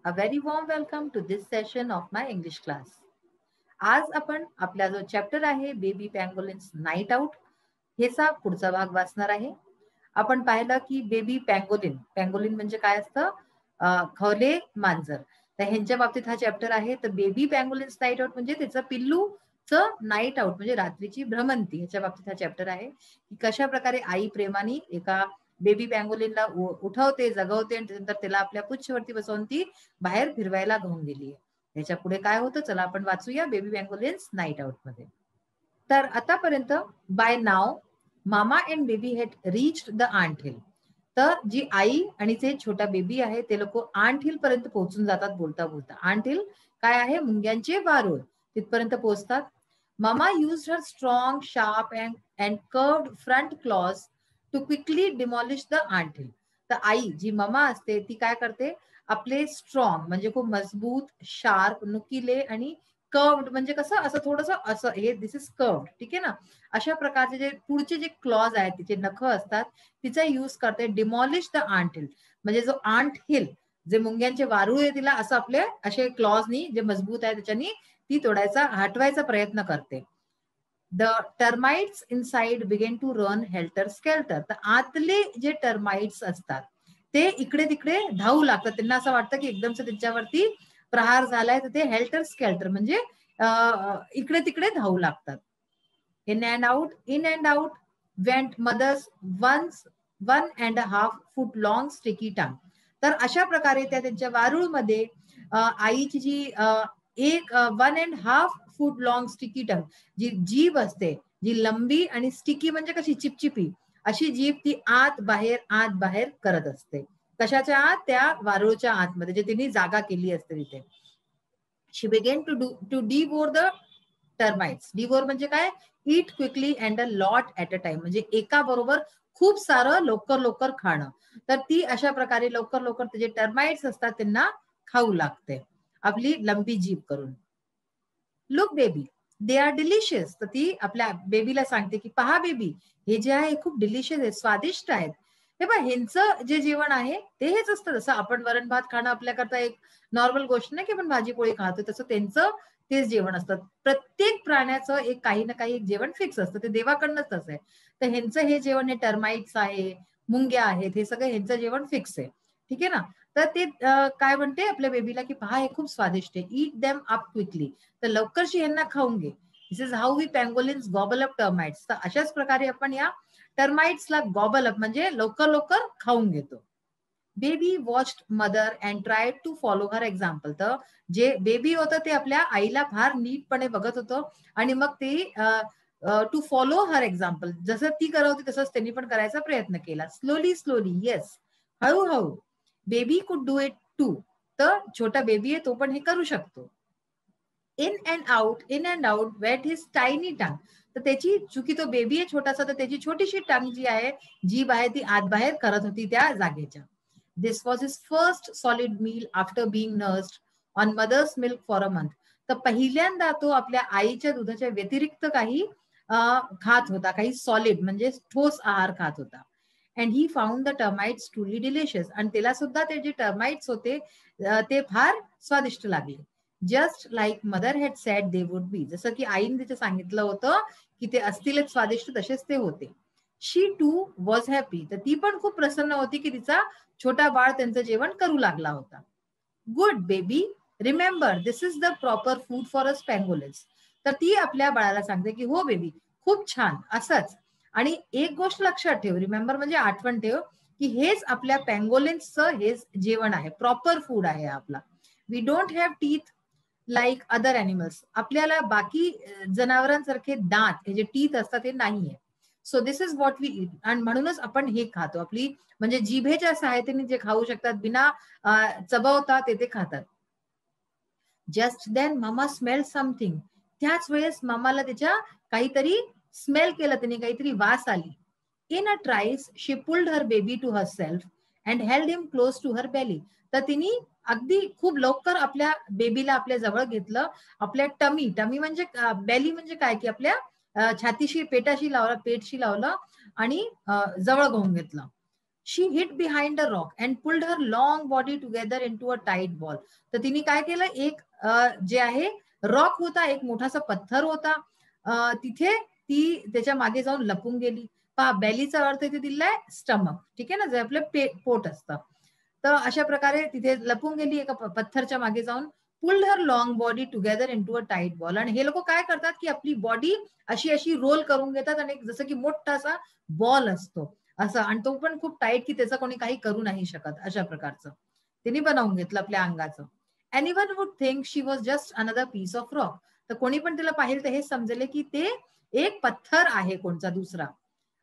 A very warm welcome to this session of my English class. आज आपण आपला जो चॅप्टर आहे बेबी पँगोलिन्स नाईट आउट ह्याचा पुढचा भाग वाचणार आहे. आपण पाहिलं की बेबी पँगोलिन म्हणजे काय असतं, खवले मांजर. तर ह्यांच्या बाबतीत हा चॅप्टर आहे. तर बेबी पँगोलिन्स नाईट आउट म्हणजे त्याचं पिल्लूचं नाईट आउट म्हणजे रात्रीची भ्रमंती, ह्याच्या बाबतीत हा चॅप्टर आहे की कशा प्रकारे आई प्रेमाने एका बेबी पँगोलिनला उठवते, जगवते आणि नंतर त्याला आपल्या पुच्छवरती बसवून ती बाहेर फिरवायला घेऊन गेली. त्याच्या पुढे काय होतं, चला आपण वाचूया बेबी पँगोलिन्स नाईट आउट मध्ये. तर आतापर्यंत by now mama and baby had reached the ant hill. तर जी आई आणि जे छोटा बेबी आहे ते लोक आंट हिल पर्यंत पोहोचून जातात बोलता बोलता. आंट हिल काय आहे, मुंग्यांचे वारूळ, तिथपर्यंत पोहोचतात. Mama used her strong sharp and curved front claws to quickly demolish the ant hill. तर आई जी ममा असते ती काय करते, आपले स्ट्रॉंग म्हणजे खूप मजबूत, शार्प, नुकीले आणि कर्व्ड म्हणजे कसं असं थोडंसं असं, हे दिस इज कर्व्ड, ठीक आहे ना. अशा प्रकारचे जे पुढचे जे क्लॉज आहेत, तिचे नख असतात, तिचा यूज करते डिमॉलिश द आंट हिल. म्हणजे जो आंट हिल, जे मुंग्यांचे वारूळ आहे तिला असं आपले असे क्लॉजनी जे मजबूत आहे त्याच्यानी ती तोडायचा, हटवायचा प्रयत्न करते. The termites inside begin to run helter skelter. तर आतले जे टर्माइट्स असतात ते इकडे तिकडे धावू लागतात. त्यांना असं वाटतं की एकदमच त्यांच्यावरती प्रहार झालाय, तर ते हेल्टर स्केल्टर म्हणजे इकडे तिकडे धावू लागतात. In and out went mother's once 1.5 foot long sticky tongue. तर अशा प्रकारे त्या त्यांच्या वारूळमध्ये आईची जी 1.5 फूट लॉंग स्टिकी टंग, जी जीभ असते, जी लंबी आणि स्टिकी म्हणजे कशी चिपचिपी अशी जीभ, ती आत बाहेर करत असते. कशाच्या आत, त्या वारूळच्या आतमध्ये जे तिने जागा केली असते तिथे. She began to devour the termites. Devour म्हणजे काय, eat quickly and a lot at a time, म्हणजे एका बरोबर खूप सारं लवकर खाणं. तर ती अशा प्रकारे लवकर ते जे टर्माइट्स असतात त्यांना खाऊ लागते आपली लंबी जीभ करून. Look baby they are delicious. तर ती आपल्या बेबीला सांगते की पहा बेबी, हे जे आहे खूप डिलिशियस आहे, स्वादिष्ट आहेत. हे बघ, ह्यांचं जे जेवण आहे ते हेच असतं. जसं आपण वरण भात खाणं आपल्याकरता एक नॉर्मल गोष्ट नाही की आपण भाजी पोळी खातो, तसं त्यांचं तेच जेवण असतं. प्रत्येक प्राण्याचं एक काही ना काही जेवण फिक्स असतं, ते देवाकडनंच तसं आहे. तर ह्यांचं हे जेवण, हे टर्माइट्स आहे, मुंग्या आहेत, हे सगळं ह्यांचं जेवण फिक्स आहे, ठीक आहे ना. तर ते काय म्हणते आपल्या बेबीला की पहा हे खूप स्वादिष्ट आहे, ईट देम अप क्विकली. तर लवकरशी यांना खाऊन घे. This is how we pangolins gobble up termites. तर अशाच प्रकारे आपण या टर्माइट्सला गॉबल अप म्हणजे लवकर खाऊन घेतो. Baby watched mother and tried to follow her example. तर जे बेबी होतं ते आपल्या आईला फार नीटपणे बघत होतं आणि मग ते टू फॉलो हर एक्झाम्पल, जसं ती करत होती तसंच त्यांनी पण करायचा प्रयत्न केला. स्लोली येस, हळूहळू. Baby could do it too. तर छोटा बेबी आहे तो पण हे करू शकतो. In and out went his tiny tongue. तर त्याची चुकी, तो बेबी आहे छोटासा, तर त्याची छोटीशी टंग जी आहे, जीभ आहे, ती आत बाहेर करत होती त्या जागेच्या. This was his first solid meal after being nursed on mother's milk for a month. तर पहिल्यांदा तो आपल्या आईच्या दुधाच्या व्यतिरिक्त काही खात होता, काही सॉलिड म्हणजे ठोस आहार खात होता. And he found the termites truly delicious. आणि त्याला सुद्धा ते जे टर्माइट्स होते ते फार स्वादिष्ट लागले. Just like mother had said they would be. जसं की आईने तिथे सांगितलं होतं की ते असतीलच स्वादिष्ट, तसेच ते होते. शी टू वॉज हॅपी. तर ती पण खूप प्रसन्न होती की तिचा छोटा बाळ त्यांचं जेवण करू लागला होता. Good baby, remember this is the proper food for us pangolins. तर ती आपल्या बाळाला सांगते की हो बेबी, खूप छान, असंच. आणि एक गोष्ट लक्षात ठेव, रिमेंबर म्हणजे आठवण ठेव, की हेच आपल्या पँगोलिन्सचं हेच जेवण आहे, प्रॉपर फूड आहे आपला. We don't have teeth like other animals. आपल्याला बाकी जनावरांसारखे दात, हे जे टीथ असतात ते नाहीये. So this is what we eat. आणि म्हणूनच आपण हे खातो, आपली म्हणजे जिभेच्या सहायतेने जे खाऊ शकतात, बिना चबवता ते खातात. Just then mama smell something. त्याच वेळेस ममाला त्याच्या काहीतरी स्मेल केलं, त्याने काहीतरी वास आली. In a trice she pulled her baby to herself and held him close to her belly. तर तिने अगदी खूप लवकर आपल्या बेबीला आपल्या जवळ घेतलं. आपल्या टमी म्हणजे बेली म्हणजे काय, की आपल्या छातीशी पेटशी लावलं आणि जवळ घेऊन घेतलं. She hid behind a rock and pulled her long body together into a tight ball. तर तिने काय केलं, एक जे आहे रॉक होता, एक मोठासा पत्थर होता, तिथे ती त्याच्या मागे जाऊन लपून गेली. पहा, बेलीचा अर्थ इथे दिलाय स्टमक, ठीक आहे ना, जे आपलं पोट असतं. तर अशा प्रकारे तिथे लपून गेली एका पत्थरच्या मागे जाऊन. Pulled her long body together into a tight ball. आणि हे लोक काय करतात की आपली बॉडी अशी अशी रोल करून घेतात आणि जसं की मोठासा बॉल असतो असं, आणि तो पण खूप टाईट की त्याचं कोणी काही करू नाही शकत, अशा प्रकारचं तिने बनवून घेतलं आपल्या अंगाचं. Anyone would think she was just another piece of rock. तर कोणी पण तिला पाहिलं तर हे समजले की ते एक पत्थर आहे कोणचा दुसरा.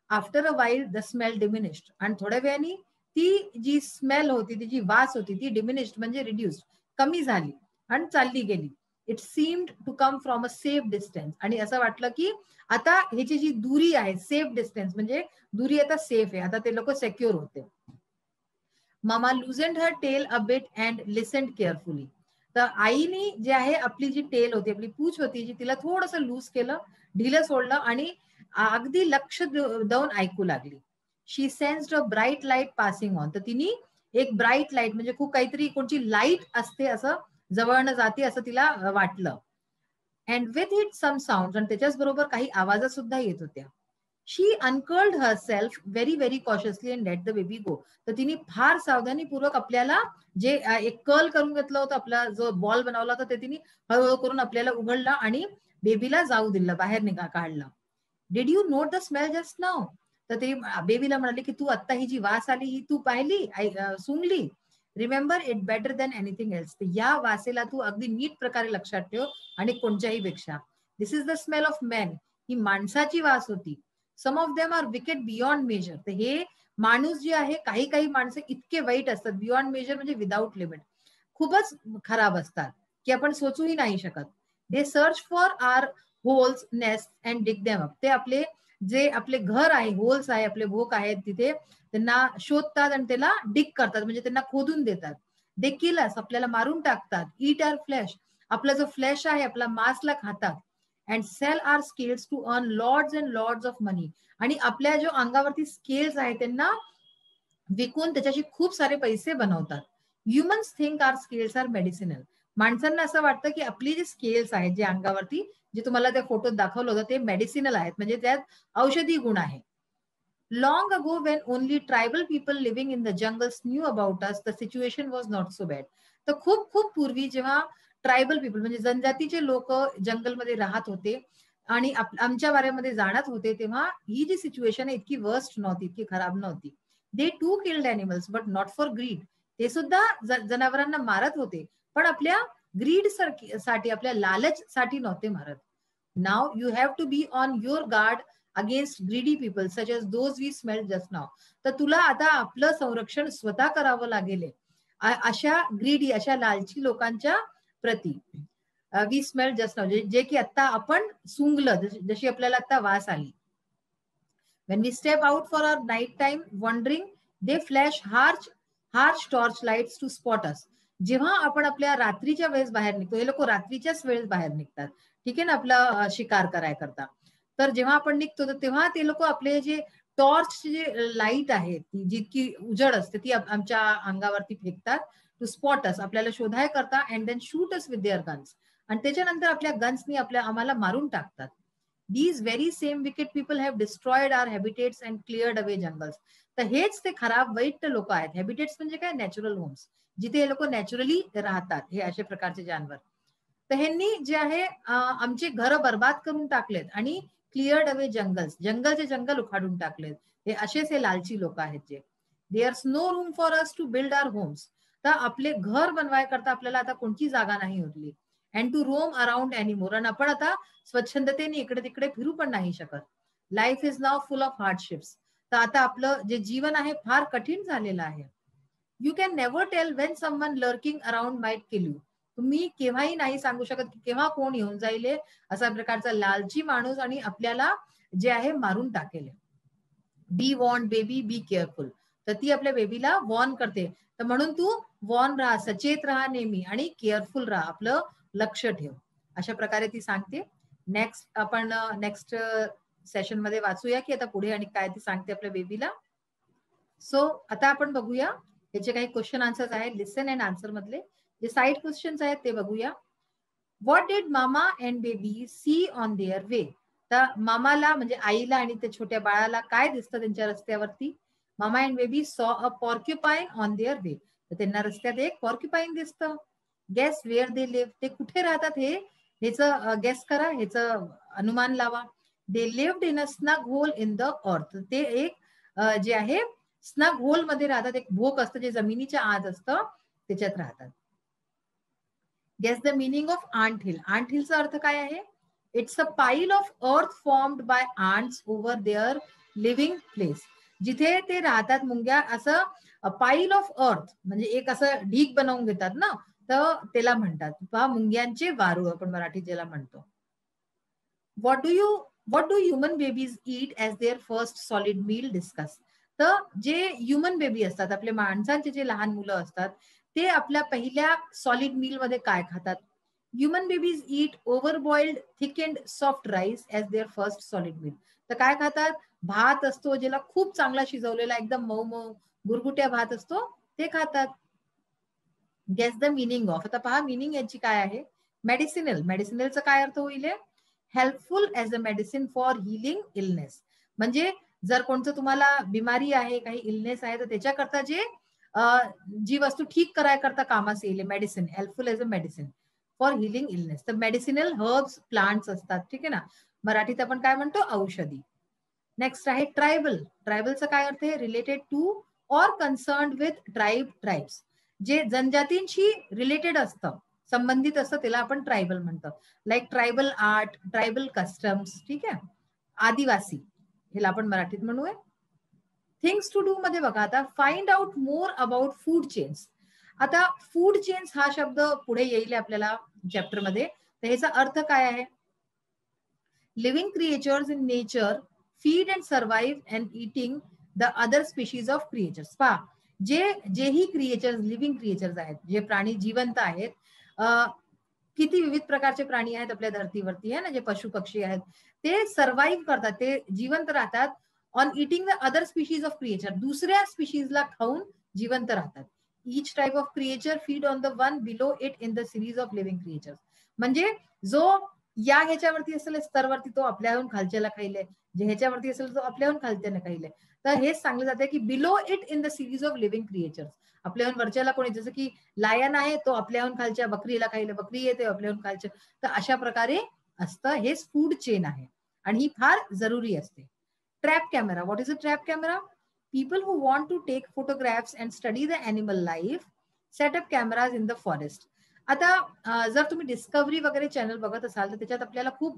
After a while the smell diminished. आणि थोड्या वेळाने ती जी स्मेल होती, ती जी वास होती, ती डिमिनिश्ड म्हणजे रिड्यूस्ड, कमी झाली आणि चालली गेली. It seemed to come from a safe distance. आणि असं वाटलं की आता ह्याची जी दुरी आहे, सेफ डिस्टन्स म्हणजे दुरी आता सेफ आहे, आता ते लोक सेक्युअर होते. Mama loosened her tail a bit and listened carefully. तर आईने जे आहे आपली जी टेल होती, आपली पूछ होती, जी तिला थोडंसं लूज केलं, ढिलं सोडलं आणि अगदी लक्ष देऊन ऐकू लागली. She sensed a bright light passing on. तर तिने एक ब्राईट लाईट म्हणजे खूप काहीतरी कोणची लाईट असते असं जवळनं जाते असं तिला वाटलं. And with it some sound. आणि त्याच्याच बरोबर काही आवाज सुद्धा येत होत्या. She uncurled herself very very cautiously and let the baby go. तर तिने फार सावधानीपूर्वक आपल्याला जे एक कर्ल करून घेतलं होतं, आपला जो बॉल बनवला होता, ते तिने हळूहळू करून आपल्याला उघडला आणि बेबीला जाऊ दिलं, बाहेर काढला. Did you note the smell just now. तर ते बेबीला म्हणाले की तू आत्ता ही जी वास आली ही तू पाहिली, सुंगली. Remember it better than anything else. या वासेला तू अगदी नीट प्रकारे लक्षात ठेव आणि कोणत्याही पेक्षा. This is the smell of man. ही माणसाची वास होती. Some of them are wicked beyond measure. तर हे माणूस जे आहे, काही काही माणसं इतके वाईट असतात, बियॉन्ड मेजर म्हणजे विदाऊट लिमिट, खूपच खराब असतात की आपण सोचूही नाही शकत. They search for our holes nest and dig them up. ते आपले जे आपले घर आहे, होल्स आहे, आपले भोक आहेत, तिथे त्यांना शोधतात आणि त्याला डिग करतात म्हणजे त्यांना खोदून देतात. दे किल अस. आपल्याला मारून टाकतात. Eat our flesh. आपला जो फ्लॅश आहे, आपला मांसला खातात. And sell our skins to earn loads and loads of money. आणि आपल्या जो अंगावरती स्केल्स आहेत त्यांना विकून त्याच्याशी खूप सारे पैसे बनवतात. Humans think our scales are medicinal. माणसांना असं वाटतं की आपली जी स्केल्स आहेत, जे अंगावरती, जे तुम्हाला त्या फोटोत दाखवलं होतं, ते मेडिसिनल आहेत, म्हणजे त्यात औषधी गुण आहे. लॉंग अगो Wien only tribal people living in the jungles knew about us, the situation was not so bad. तर खूप खूप पूर्वी जेव्हा ट्रायबल पीपल म्हणजे जनजातीचे लोक जंगलमध्ये राहत होते आणि आमच्या बारेमध्ये जाणत होते, तेव्हा ही जी सिच्युएशन आहे इतकी वर्स्ट नव्हती, इतकी खराब नव्हती. They too killed animals but not for greed. ते सुद्धा जनावरांना मारत होते, पण आपल्या ग्रीड साठी, आपल्या लालच साठी नव्हते मारत. Now you have to be on your guard against greedy people such as those we smell just now. तर तुला आता आपलं संरक्षण स्वतः करावं लागेल अशा ग्रीडी, अशा लालची लोकांच्या प्रती. वी स्मेल जस्ट नाव, जे की आता आपण सुंगलं, जशी आपल्याला आता वास आली. When we step out for our nighttime wandering, they flash harsh torch lights to spot us. जेव्हा आपण आपल्या रात्रीच्या वेळेस बाहेर निघतो, हे लोक रात्रीच्याच वेळेस बाहेर निघतात, ठीक आहे ना, आपला शिकार कराय करता. तर जेव्हा आपण निघतो तर तेव्हा ते लोक आपले जे टॉर्चची जे लाईट आहे, ती जितकी उजड असते, ती आमच्या अंगावरती फेकतात टू स्पॉट अस, आपल्याला शोधाय करता. And then shoot us with their guns. आणि त्याच्यानंतर आपल्या गन्सनी आम्हाला मारून टाकतात. These very same wicked people have destroyed our habitats and cleared away jungles. तर हेच ते खराब वाईट लोक आहेत. हॅबिटेट्स म्हणजे काय, नॅचरल होम्स, जिथे हे लोक नॅचरली राहतात, हे अशा प्रकारचे जानवर. तर ह्यांनी जे आहे आमचे घर बर्बाद करून टाकलेत आणि क्लिअर्ड अवे जंगल्स, जंगलचे जंगल उखाडून टाकलेत. हे असेच हे लालची लोक आहेत जे. There's no room for us to build our homes. तर आपले घर बनवाय करता आपल्याला आता कोणती जागा नाही उरली. And to roam around anymore. आणि आपण आता स्वच्छंदतेने इकडे तिकडे फिरू पण नाही शकत. Life is now full of hardships. तर आता आपलं जे जीवन आहे फार कठीण झालेलं आहे. You can never tell when someone lurking around might kill you. तुम्ही केव्हाही नाही सांगू शकत की केव्हा कोण येऊन जाईल असा प्रकारचा लालची माणूस आणि आपल्याला जे आहे मारून टाकेल. बी वॉर्न बेबी, बी केअरफुल. तर ती आपल्या बेबीला वॉर्न करते. तर म्हणून तू वॉर्न राहा, सचेत राहा नेहमी, आणि केअरफुल राहा, आपलं लक्ष ठेव, अशा प्रकारे ती सांगते. नेक्स्ट सेशन मध्ये वाचूया की आता पुढे आणि काय ती सांगते आपल्या बेबीला. सो आता आपण बघूया याचे काही क्वेश्चन आन्सर्स आहेत लिसन अँड आन्सर मधले. जे साईड क्वेश्चन्स आहेत ते बघूया. What did mama and baby see on their way? तर मामाला म्हणजे आईला आणि त्या छोट्या बाळाला काय दिसतं त्यांच्या रस्त्यावरती? मामा and baby saw a porcupine on their way. तर त्यांना रस्त्यात एक पॉर्क्युपाईन दिसतं. Guess where they live. ते कुठे राहतात हे ह्याचं गेस करा, ह्याचं अनुमान लावा. They lived in a snug hole in the earth. ते एक जे आहे स्नग होल मध्ये राहतात. एक भोक असतं जे जमिनीच्या आत असतं त्याच्यात राहतात. Guess the meaning of ant hill. Ant हिलचा अर्थ काय आहे? It's a pile of earth formed by ants over their living place. जिथे ते राहतात मुंग्या असं पाईल ऑफ अर्थ म्हणजे एक असं ढीक बनवून घेतात ना, तर त्याला म्हणतात पहा मुंग्यांचे वारूळ आपण मराठीत ज्याला म्हणतो. What do human babies eat as their first solid meal discuss. तर जे ह्युमन बेबी असतात आपले माणसांचे जे लहान मुलं असतात ते आपल्या पहिल्या सॉलिड मील मध्ये काय खातात? Human babies eat over boiled thick and soft rice as their first solid meal. तर काय खातात? भात असतो ज्याला खूप चांगला शिजवलेला एकदम मऊ मऊ गुरगुट्या भात असतो ते खातात. Guess the meaning of. आता पहा मिनिंग याची काय आहे? मेडिसिनल. मेडिसिनलचा काय अर्थ होईल? Helpful as a medicine for healing illness. म्हणजे जर कोणतं तुम्हाला बिमारी आहे काही इलनेस आहे तर त्याच्याकरता जे जी वस्तू ठीक करायकरता कामास येईल medicine. Helpful as a medicine for healing illness. तर मेडिसिनल हर्ब्स प्लांट्स असतात. ठीक आहे ना, मराठीत आपण काय म्हणतो? औषधी. नेक्स्ट आहे ट्रायबल. ट्रायबलचा काय अर्थ आहे? Related to or concerned with tribes. जे जनजातींशी रिलेटेड असतं संबंधित असतं त्याला आपण ट्रायबल म्हणतो. Like tribal art, tribal customs. ठीक आहे, आदिवासी ह्याला आपण मराठीत म्हणूया. थिंग्स टू डू मध्ये बघा आता find out more about food chains. आता फूड चेन्स हा शब्द पुढे येईल आपल्याला चॅप्टर मध्ये. तर ह्याचा अर्थ काय आहे? Living creatures in nature feed and survive and eating the other species of creatures. पहा जेही क्रिएचर्स लिव्हिंग क्रिएचर्स आहेत जे प्राणी जिवंत आहेत, किती विविध प्रकारचे प्राणी आहेत आपल्या धर्तीवरती आहे ना, जे पशु पक्षी आहेत ते सर्व्हाइव्ह करतात, ते जिवंत राहतात on eating the other species of creature. दुसऱ्या स्पीशीजला खाऊन जिवंत राहतात. Each type of creature feed on the one below it in the series of living creatures. म्हणजे जो या ह्याच्यावरती असेल स्तरवरती तो आपल्याहून खालच्याला खाईल, जे ह्याच्यावरती असेल तो आपल्याहून खालच्याने खाईल. तर हेच सांगलं जाते की below it in the series of living creatures. आपल्याहून वरच्याला कोणी, जसं की लायन आहे तो आपल्याहून खालच्या बकरीला खाईल, बकरी येते आपल्याहून खालच्या. तर अशा प्रकारे असतं. हेच फूड चेन आहे आणि ही फार जरुरी असते. Trap camera. What is a trap camera? People who want to take photographs and study the animal life set up cameras in the forest. आता जर तुम्ही डिस्कव्हरी वगैरे चॅनल बघत असाल तर त्याच्यात आपल्याला खूप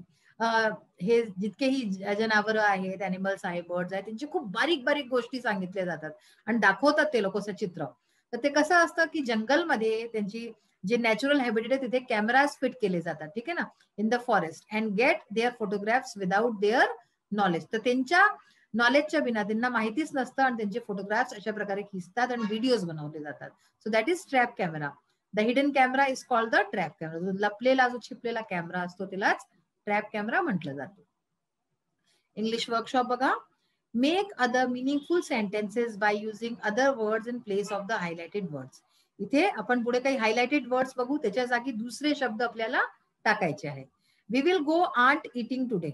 हे जितकेही जनावरं आहेत, अॅनिमल्स आहेत, बर्ड्स आहेत, त्यांची खूप बारीक बारीक गोष्टी सांगितल्या जातात आणि दाखवतात ते लोक चित्र. तर ते कसं असतं की जंगलमध्ये त्यांची जे नॅचरल हॅबिटेट आहे तिथे कॅमेराज फिट केले जातात. ठीक आहे ना, in the forest and get their photographs without their knowledge. तर त्यांच्या नॉलेजच्या बिना, त्यांना माहितीच नसतं आणि त्यांचे फोटोग्राफ्स अशा प्रकारे खिचतात आणि व्हिडिओज बनवले जातात. So that is trap camera. The hidden camera is called the trap camera. जो लपलेला, जो छिपलेला कॅमेरा असतो त्यालाच ट्रॅप कॅमेरा म्हटलं जातं. इंग्लिश वर्कशॉप बघा. Make other meaningful sentences by using other words in place of the highlighted words. इथे आपण पुढे काही हायलाइटेड वर्ड्स बघू, त्याच्या जागी दुसरे शब्द आपल्याला टाकायचे आहेत. We will go ant eating today.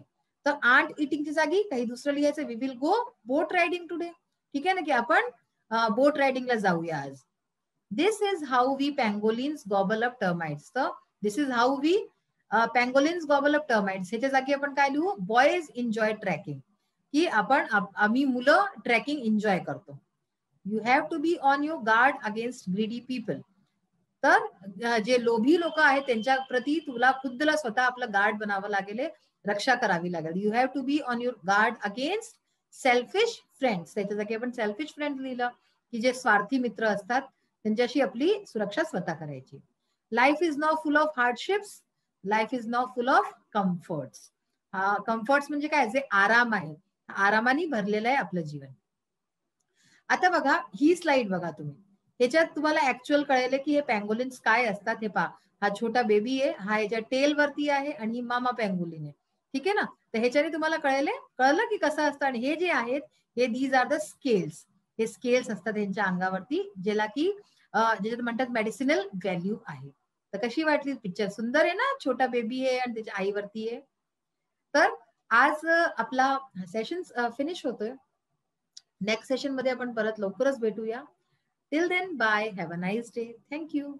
तर आंट इटिंगच्या जागी काही दुसरं लिहायचं. We will go boat riding today. ठीक आहे ना, की आपण बोट रायडिंगला जाऊया आज. This is how we pangolins gobble up termites. तर this is how we pangolins gobble up termites. ह्याच्या जागी आपण काय लिहू? बॉयज एन्जॉय ट्रॅकिंग, की आम्ही मुलं ट्रॅकिंग एन्जॉय करतो. You have to be on your guard against greedy people. तर जे लोभी लोक आहेत त्यांच्या प्रती तुला खुद्दला स्वतः आपलं गार्ड बनावं लागेल, रक्षा करावी लागेल. You have to be on your guard against selfish friends. त्याच्या जागी आपण सेल्फिश फ्रेंड लिहिलं, की जे स्वार्थी मित्र असतात त्यांच्याशी आपली सुरक्षा स्वतः करायची. Life is now full of hardships. Life is now full of comforts. Comforts म्हणजे काय? जे आराम आहे, आरामाने भरलेलं आहे आपलं जीवन. आता बघा ही स्लाइड बघा तुम्ही. ह्याच्यात तुम्हाला ऍक्च्युअल कळेल की हे पँगोलिन्स काय असतात. हे पहा, हा छोटा बेबी आहे, हा ह्याच्या टेल वरती आहे आणि ही मामा पँगोलिन आहे. ठीक आहे ना, तर ह्याच्याने तुम्हाला कळलं की कसं असतं. आणि हे जे आहेत हे दीज आर द स्केल्स. हे स्केल्स असतात त्यांच्या अंगावरती, ज्याला की ज्याच्यात म्हणतात मेडिसिनल व्हॅल्यू आहे. तर कशी वाटली पिक्चर? सुंदर आहे ना, छोटा बेबी आहे आणि त्याच्या आईवरती आहे. तर आज आपला सेशन फिनिश होतोय. नेक्स्ट सेशन मध्ये आपण परत लवकरच भेटूया. Till then bye, have a nice day. Thank you.